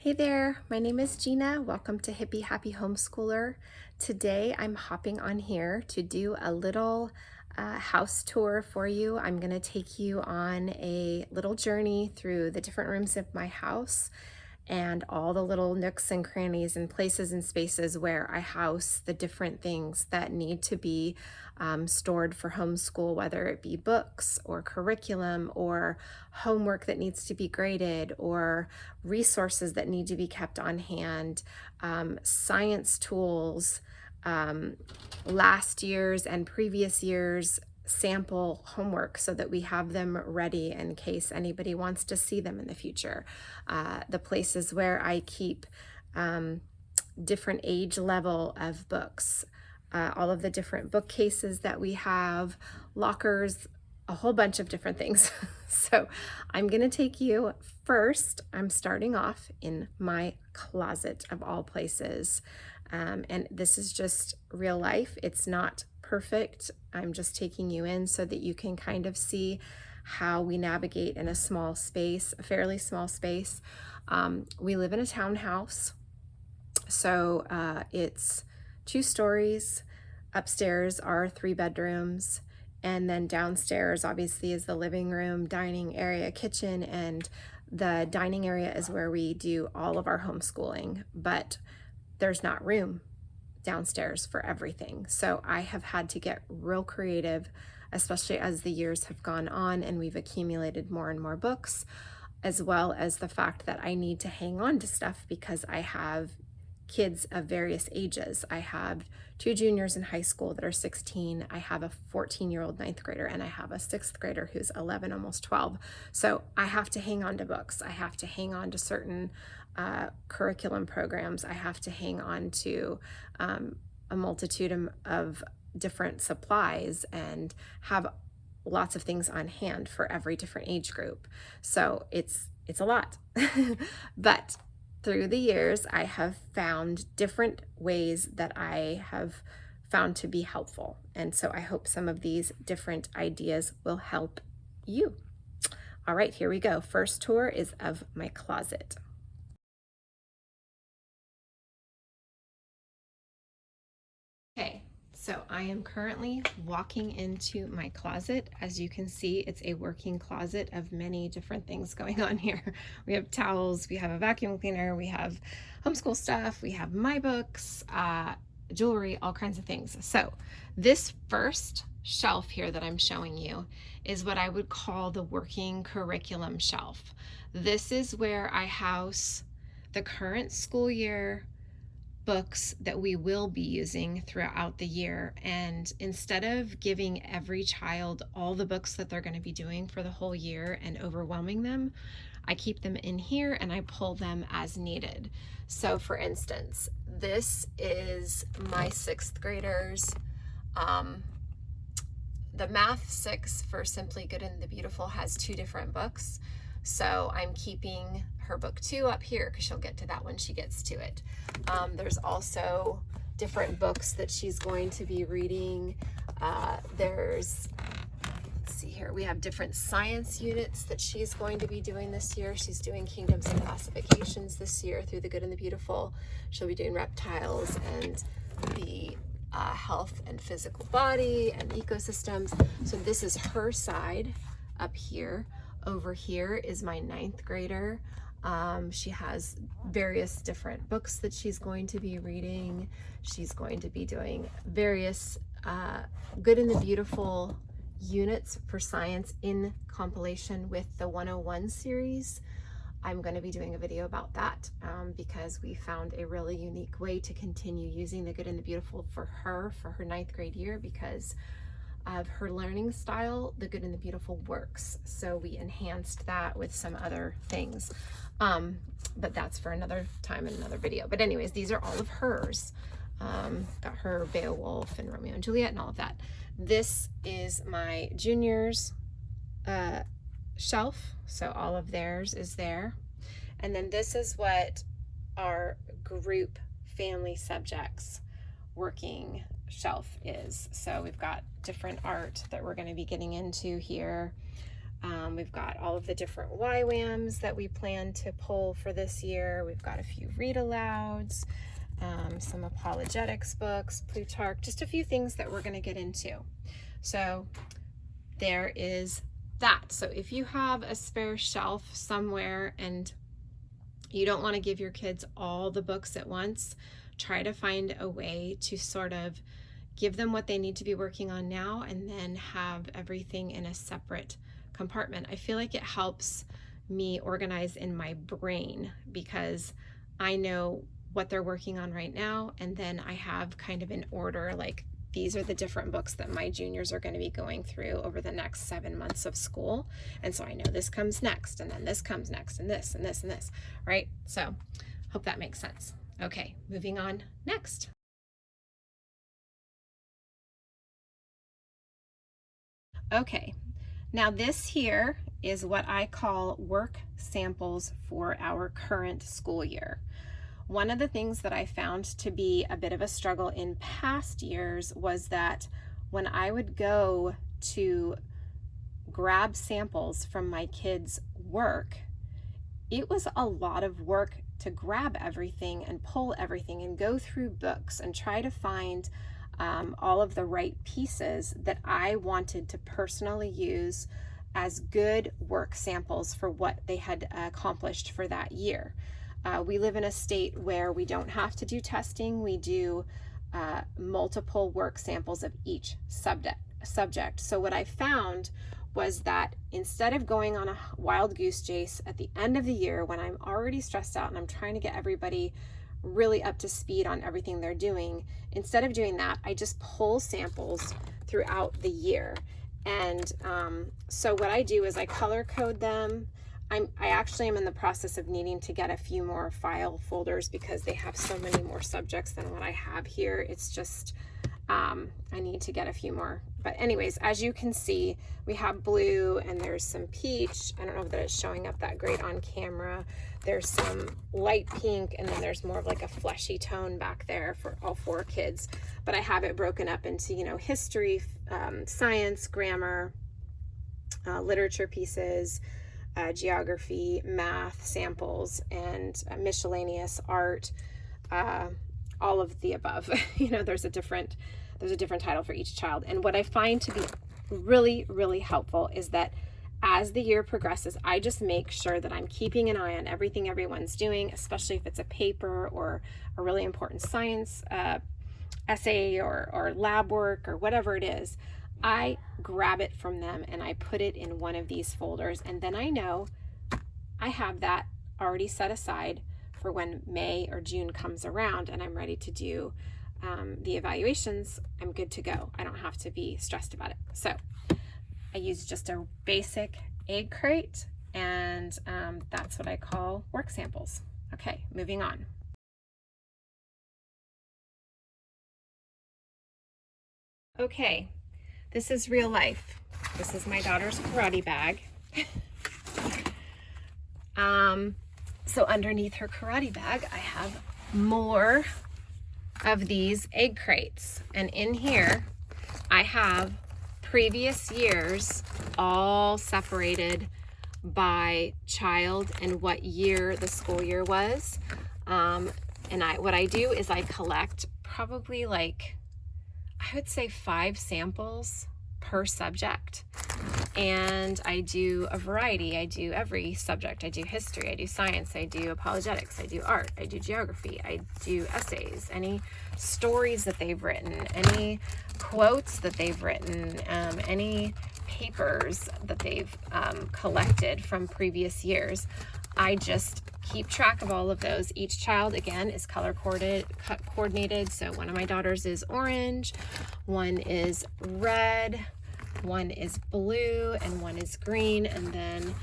Hey there, my name is Gina. Welcome to Hippie Happy Homeschooler. Today I'm hopping on here to do a little house tour for you. I'm going to take you on a little journey through the different rooms of my house and all the little nooks and crannies and places and spaces where I house the different things that need to be stored for homeschool, whether it be books or curriculum or homework that needs to be graded or resources that need to be kept on hand, science tools, last year's and previous year's sample homework so that we have them ready in case anybody wants to see them in the future. The places where I keep different age level of books, all of the different bookcases that we have, lockers, a whole bunch of different things. So I'm going to take you first. I'm starting off in my closet of all places. And this is just real life. It's not perfect. I'm just taking you in so that you can kind of see how we navigate in a small space, a fairly small space. We live in a townhouse, so it's 2 stories. Upstairs are 3 bedrooms, and then downstairs obviously is the living room, dining area, kitchen, and the dining area is where we do all of our homeschooling, but there's not room downstairs for everything. So I have had to get real creative, especially as the years have gone on and we've accumulated more and more books, as well as the fact that I need to hang on to stuff because I have kids of various ages. I have 2 juniors in high school that are 16. I have a 14-year-old 9th grader, and I have a 6th grader who's 11, almost 12. So I have to hang on to books. I have to hang on to certain curriculum programs. I have to hang on to a multitude of different supplies and have lots of things on hand for every different age group. So it's a lot. But through the years, I have found different ways that I have found to be helpful. And so I hope some of these different ideas will help you. All right, here we go. First tour is of my closet. Okay, so I am currently walking into my closet. As you can see, it's a working closet of many different things going on here. We have towels, we have a vacuum cleaner, we have homeschool stuff, we have my books, jewelry, all kinds of things. So this first shelf here that I'm showing you is what I would call the working curriculum shelf. This is where I house the current school year books that we will be using throughout the year. And instead of giving every child all the books that they're going to be doing for the whole year and overwhelming them, I keep them in here and I pull them as needed. So for instance, this is my 6th graders. The Math 6 for Simply Good and the Beautiful has 2 different books. So I'm keeping her book 2 up here because she'll get to that when she gets to it. There's also different books that she's going to be reading. Let's see here, we have different science units that she's going to be doing this year. She's doing Kingdoms and Classifications this year through the Good and the Beautiful. She'll be doing reptiles and the health and physical body and ecosystems. So this is her side up here. Over here is my 9th grader. She has various different books that she's going to be reading. She's going to be doing various Good and the Beautiful units for science in compilation with the 101 series. I'm going to be doing a video about that because we found a really unique way to continue using the Good and the Beautiful for her 9th grade year because of her learning style. The Good and the Beautiful works. So we enhanced that with some other things. But that's for another time in another video. But anyways, these are all of hers. Got her Beowulf and Romeo and Juliet and all of that. This is my juniors shelf. So all of theirs is there. And then this is what our group family subjects working shelf is. So we've got different art that we're going to be getting into here. We've got all of the different YWAMs that we plan to pull for this year. We've got a few read alouds, some apologetics books, Plutarch, just a few things that we're going to get into. So there is that. So if you have a spare shelf somewhere and you don't want to give your kids all the books at once, try to find a way to sort of give them what they need to be working on now and then have everything in a separate compartment. I feel like it helps me organize in my brain because I know what they're working on right now, and then I have kind of an order, like these are the different books that my juniors are going to be going through over the next 7 months of school. And so I know this comes next, and then this comes next, and this, and this, and this, right? So hope that makes sense. Okay, moving on next. Okay, now this here is what I call work samples for our current school year. One of the things that I found to be a bit of a struggle in past years was that when I would go to grab samples from my kids' work, it was a lot of work to grab everything and pull everything and go through books and try to find all of the right pieces that I wanted to personally use as good work samples for what they had accomplished for that year. We live in a state where we don't have to do testing. We do multiple work samples of each subject. So what I found was that instead of going on a wild goose chase at the end of the year when I'm already stressed out and I'm trying to get everybody really up to speed on everything they're doing, instead of doing that, I just pull samples throughout the year. And so what I do is I color code them. I actually am in the process of needing to get a few more file folders because they have so many more subjects than what I have here. It's just, I need to get a few more. But anyways, as you can see, we have blue and there's some peach. I don't know that it's showing up that great on camera. There's some light pink, and then there's more of like a fleshy tone back there for all 4 kids. But I have it broken up into, history, science, grammar, literature pieces, geography, math samples, and miscellaneous art, all of the above. There's a different title for each child. And what I find to be really, really helpful is that as the year progresses, I just make sure that I'm keeping an eye on everything everyone's doing, especially if it's a paper or a really important science essay or lab work or whatever it is. I grab it from them and I put it in one of these folders, and then I know I have that already set aside for when May or June comes around and I'm ready to do the evaluations. I'm good to go. I don't have to be stressed about it. So I use just a basic egg crate, and that's what I call work samples. Okay, moving on. Okay. This is real life. This is my daughter's karate bag. So underneath her karate bag, I have more of these egg crates. And in here, I have previous years all separated by child and what year the school year was. And what I do is I collect probably I would say 5 samples per subject, and I do a variety. I do every subject. I do history, I do science, I do apologetics, I do art, I do geography, I do essays, any stories that they've written, any quotes that they've written, any papers that they've collected from previous years. I just keep track of all of those. Each child, again, is color coordinated. So one of my daughters is orange, one is red, one is blue, and one is green. And then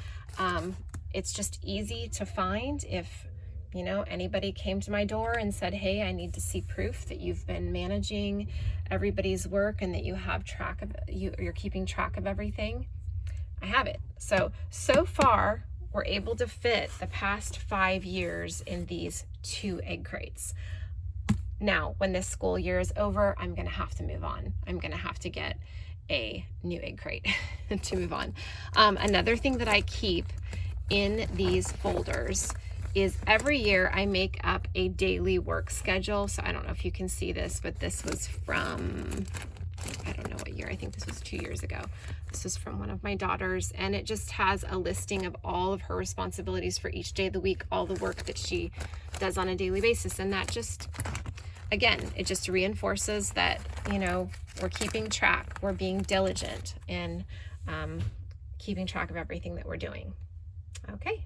it's just easy to find if anybody came to my door and said, hey, I need to see proof that you've been managing everybody's work and that you have track of you're keeping track of everything. I have it. So far we're able to fit the past 5 years in these 2 egg crates. Now, when this school year is over, I'm going to have to move on. I'm going to have to get a new egg crate to move on. Another thing that I keep in these folders is every year I make up a daily work schedule. So I don't know if you can see this, but this was from, I don't know what year, I think this was 2 years ago. This was from one of my daughters, and it just has a listing of all of her responsibilities for each day of the week, all the work that she does on a daily basis. And that just, again, it just reinforces that, you know, we're keeping track, we're being diligent in keeping track of everything that we're doing. Okay.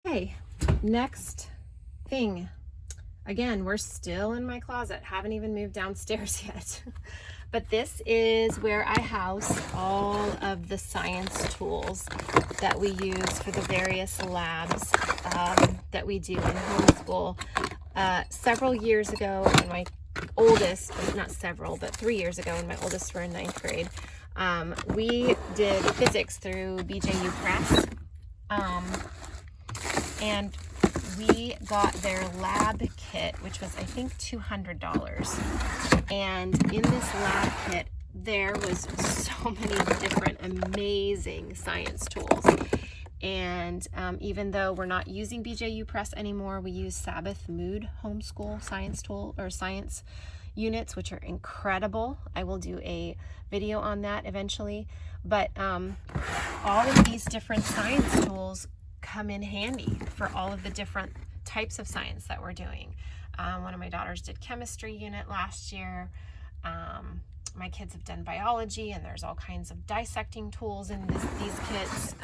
Okay, next thing. Again, we're still in my closet, haven't even moved downstairs yet. But this is where I house all of the science tools that we use for the various labs that we do in homeschool. Several years ago, when my oldest, not several, but 3 years ago when my oldest were in 9th grade, we did physics through BJU Press. And we got their lab kit, which was, I think, $200. And in this lab kit, there was so many different amazing science tools. And even though we're not using BJU Press anymore, we use Sabbath Mood Homeschool Science Tool or Science units, which are incredible. I will do a video on that eventually. But all of these different science tools come in handy for all of the different types of science that we're doing. One of my daughters did chemistry unit last year. My kids have done biology, and there's all kinds of dissecting tools in these kits.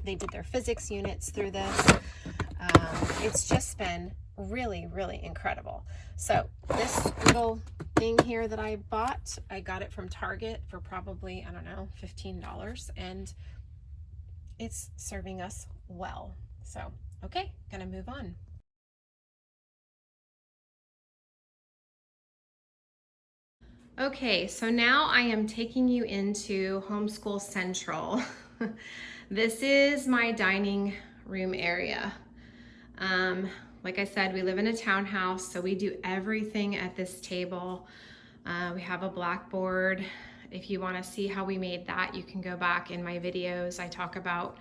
They did their physics units through this. It's just been really, really incredible. So this little thing here that I bought, I got it from Target for probably, I don't know, $15, and it's serving us well. So, okay, gonna move on. Okay, so now I am taking you into Homeschool Central. This is my dining room area. Like I said, we live in a townhouse, so we do everything at this table. We have a blackboard. If you want to see how we made that, you can go back in my videos. I talk about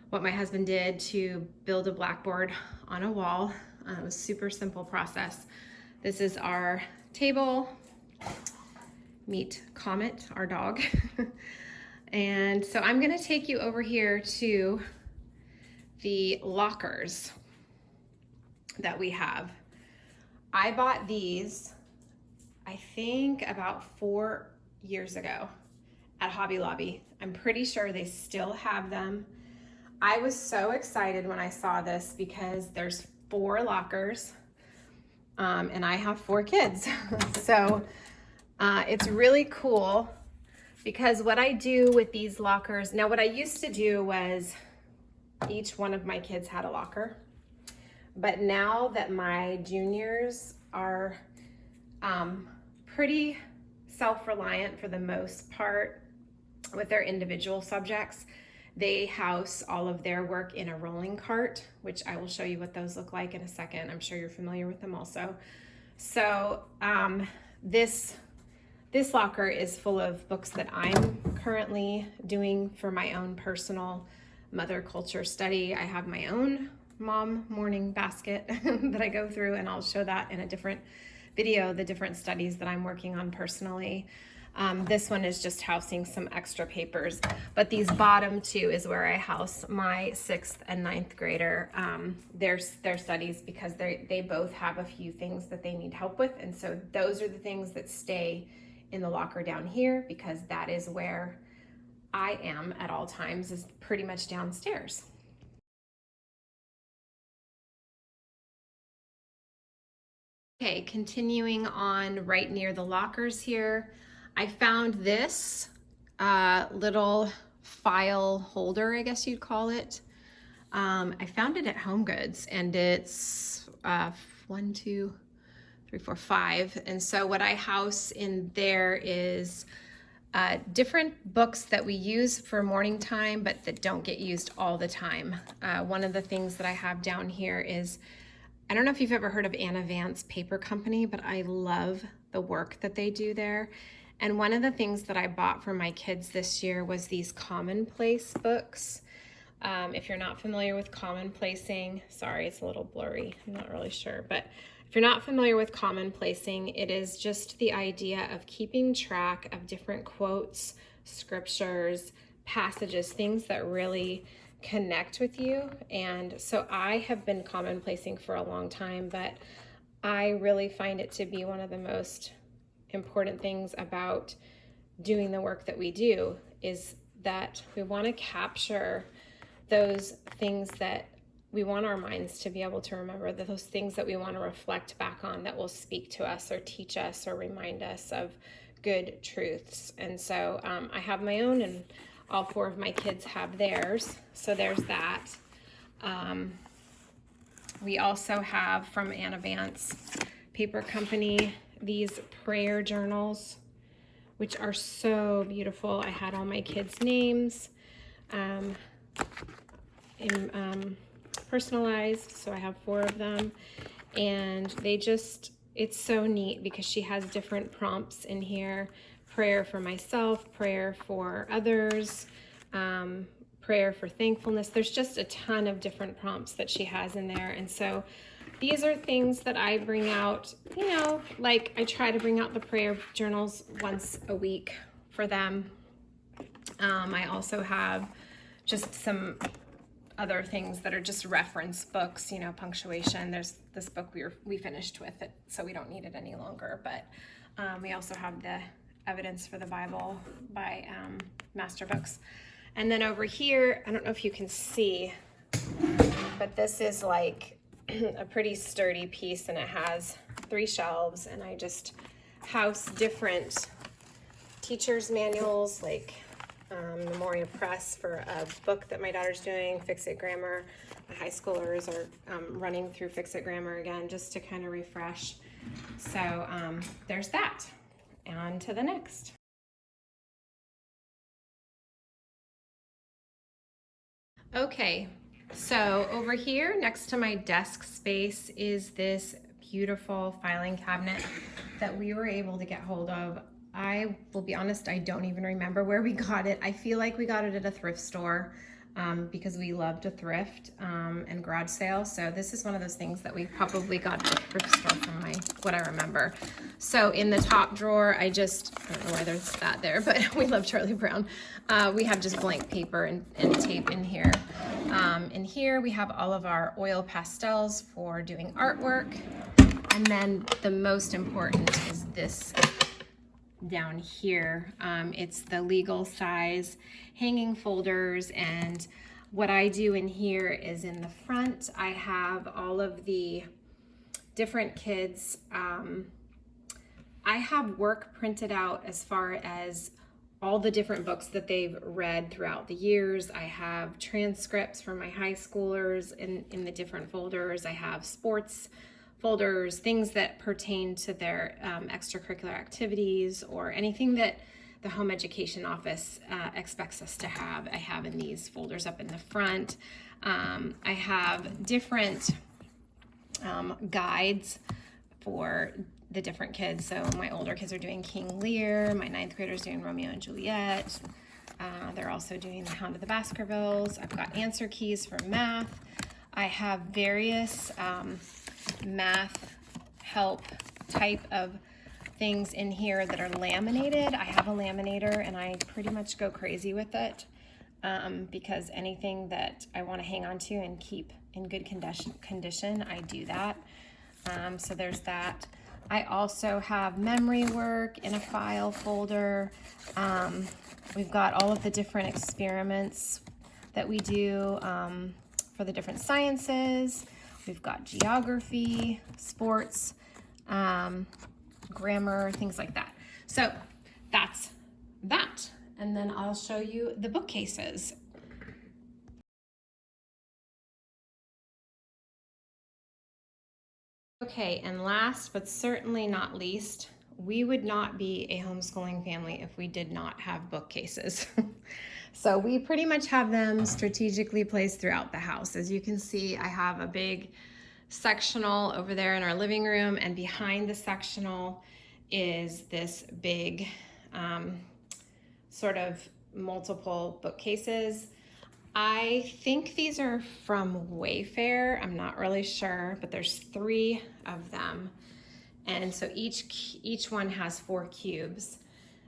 what my husband did to build a blackboard on a wall. It was a super simple process. This is our table. Meet Comet, our dog. And so I'm gonna take you over here to the lockers that we have. I bought these, I think about 4 years ago at Hobby Lobby. I'm pretty sure they still have them. I was so excited when I saw this because there's 4 lockers, and I have 4 kids. So it's really cool because what I do with these lockers, now what I used to do was each one of my kids had a locker. But now that my juniors are pretty self-reliant for the most part with their individual subjects, they house all of their work in a rolling cart, which I will show you what those look like in a second. I'm sure you're familiar with them also. So this locker is full of books that I'm currently doing for my own personal mother culture study. I have my own mom morning basket that I go through, and I'll show that in a different video, the different studies that I'm working on personally. This one is just housing some extra papers, but these bottom 2 is where I house my 6th and 9th grader, their studies, because they both have a few things that they need help with. And so those are the things that stay in the locker down here, because that is where I am at all times, is pretty much downstairs. Okay, continuing on right near the lockers here, I found this little file holder, I guess you'd call it. I found it at Home Goods, and it's 1, 2, 3, 4, 5. And so what I house in there is different books that we use for morning time, but that don't get used all the time. One of the things that I have down here is I don't know if you've ever heard of Anna Vance Paper Company, but I love the work that they do there. And one of the things that I bought for my kids this year was these commonplace books. If you're not familiar with commonplacing, sorry, it's a little blurry, I'm not really sure, but if you're not familiar with commonplacing, it is just the idea of keeping track of different quotes, scriptures, passages, things that really connect with you. And so I have been commonplacing for a long time, but I really find it to be one of the most important things about doing the work that we do is that we want to capture those things that we want our minds to be able to remember, those things that we want to reflect back on that will speak to us or teach us or remind us of good truths. And so I have my own, and all 4 of my kids have theirs. So there's that. We also have from Anna Vance Paper Company these prayer journals, which are so beautiful. I had all my kids' names personalized, so I have 4 of them, and it's so neat because she has different prompts in here: prayer for myself, prayer for others, prayer for thankfulness. There's just a ton of different prompts that she has in there. And so these are things that I bring out, like I try to bring out the prayer journals once a week for them. I also have just some other things that are just reference books, punctuation. There's this book we finished with it, so we don't need it any longer. But we also have the Evidence for the Bible by Master Books. And then over here, I don't know if you can see, but this is like a pretty sturdy piece, and it has 3 shelves, and I just house different teachers' manuals, like Memoria Press for a book that my daughter's doing, Fix It Grammar. My high schoolers are running through Fix It Grammar again, just to kind of refresh. So there's that. On to the next. Okay, so over here next to my desk space is this beautiful filing cabinet that we were able to get hold of. I will be honest, I don't even remember where we got it. I feel like we got it at a thrift store because we love to thrift and garage sale. So this is one of those things that we probably got at a thrift store from what I remember. So in the top drawer, I don't know why there's that there, but we love Charlie Brown. We have just blank paper and tape in here. In here we have all of our oil pastels for doing artwork. And then the most important is this down here. It's the legal size hanging folders, and what I do in here is in the front I have all of the different kids. I have work printed out as far as all the different books that they've read throughout the years. I have transcripts for my high schoolers in the different folders. I have sports folders, things that pertain to their extracurricular activities or anything that the home education office expects us to have. I have in these folders up in the front. I have different guides for the different kids. So my older kids are doing King Lear, my 9th graders doing Romeo and Juliet. They're also doing the Hound of the Baskervilles. I've got answer keys for math. I have various math help type of things in here that are laminated. I have a laminator and I pretty much go crazy with it because anything that I want to hang on to and keep in good condition, I do that. So there's that. I also have memory work in a file folder. We've got all of the different experiments that we do for the different sciences. We've got geography, sports, grammar, things like that. So that's that. And then I'll show you the bookcases. Okay, and last but certainly not least, we would not be a homeschooling family if we did not have bookcases. So we pretty much have them strategically placed throughout the house. As you can see, I have a big sectional over there in our living room, and behind the sectional is this big sort of multiple bookcases. I think these are from Wayfair. I'm not really sure, but there's 3 of them. And so each one has 4 cubes.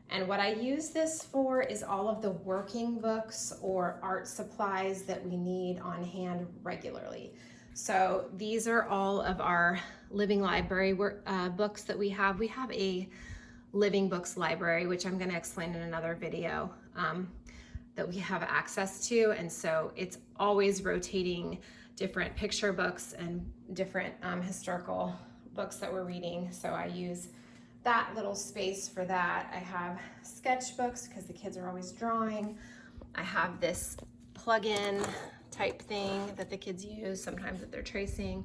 And what I use this for is all of the working books or art supplies that we need on hand regularly. So these are all of our living library books that we have. We have a living books library, which I'm going to explain in another video, that we have access to. And so it's always rotating different picture books and different historical books that we're reading. So I use that little space for that. I have sketchbooks because the kids are always drawing. I have this plug-in type thing that the kids use sometimes if they're tracing.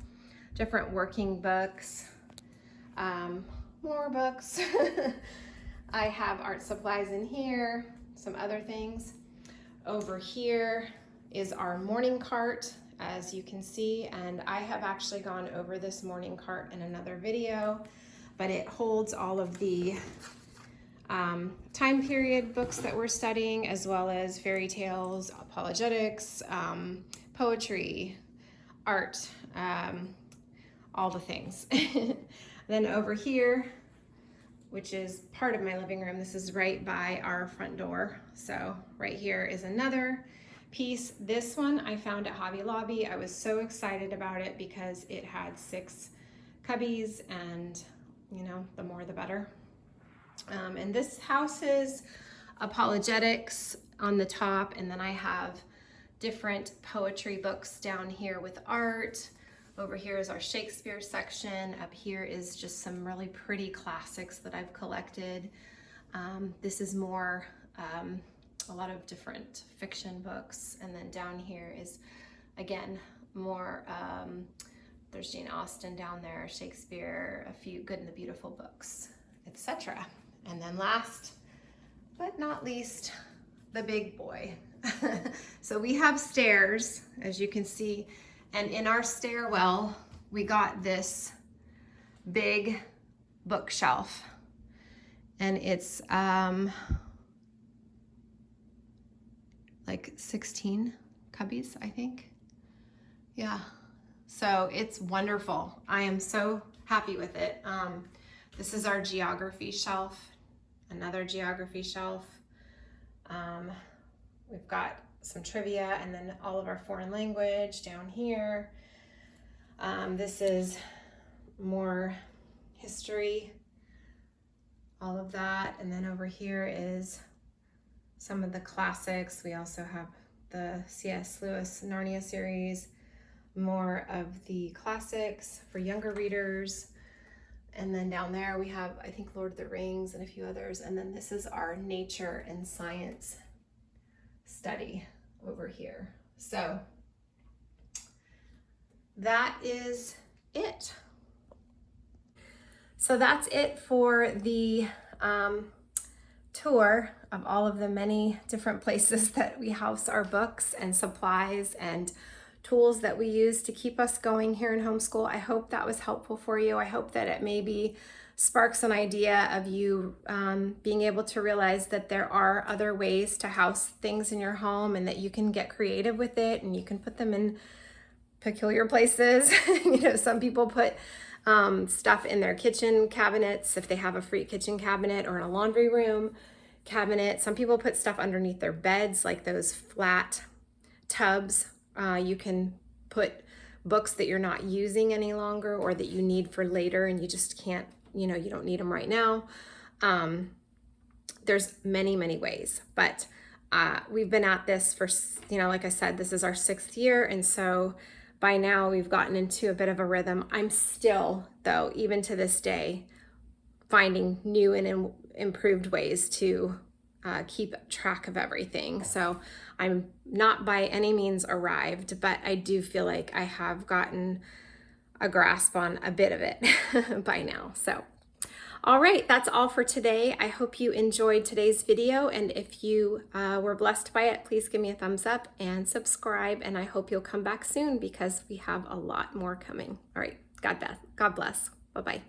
Different working books, more books. I have art supplies in here, some other things. Over here is our morning cart, as you can see, and I have actually gone over this morning cart in another video, but it holds all of the time period books that we're studying, as well as fairy tales, apologetics, poetry, art, all the things. Then over here, which is part of my living room, this is right by our front door. So right here is another piece. This one I found at Hobby Lobby. I was so excited about it because it had 6 cubbies, and you know, the more the better. And this houses apologetics on the top, and then I have different poetry books down here with art. Over here is our Shakespeare section. Up here is just some really pretty classics that I've collected. This is more a lot of different fiction books. And then down here is, again, more, there's Jane Austen down there, Shakespeare, a few Good and the Beautiful books, etc. And then last but not least, the big boy. So we have stairs, as you can see, and in our stairwell, we got this big bookshelf, and it's like 16 cubbies, I think. Yeah, so it's wonderful. I am so happy with it. This is our geography shelf, another geography shelf. We've got some trivia, and then all of our foreign language down here. This is more history, all of that. And then over here is some of the classics. We also have the C.S. Lewis Narnia series, more of the classics for younger readers. And then down there we have, I think, Lord of the Rings and a few others. And then this is our nature and science study over here. So that is it. So that's it for the tour of all of the many different places that we house our books and supplies and tools that we use to keep us going here in homeschool. I hope that was helpful for you. I hope that it maybe sparks an idea of you being able to realize that there are other ways to house things in your home, and that you can get creative with it, and you can put them in peculiar places. You know, some people put stuff in their kitchen cabinets if they have a free kitchen cabinet, or in a laundry room cabinet. Some people put stuff underneath their beds, like those flat tubs. You can put books that you're not using any longer, or that you need for later and you just can't, you know, you don't need them right now. There's many, many ways, but we've been at this for, you know, like I said, this is our 6th year. And so by now we've gotten into a bit of a rhythm. I'm still, though, even to this day, finding new and improved ways to keep track of everything. So I'm not by any means arrived, but I do feel like I have gotten a grasp on a bit of it by now. So, All right, that's all for today. I hope you enjoyed today's video, and if you were blessed by it, please give me a thumbs up and subscribe, and I hope you'll come back soon because we have a lot more coming. All right, God bless. Bye-bye.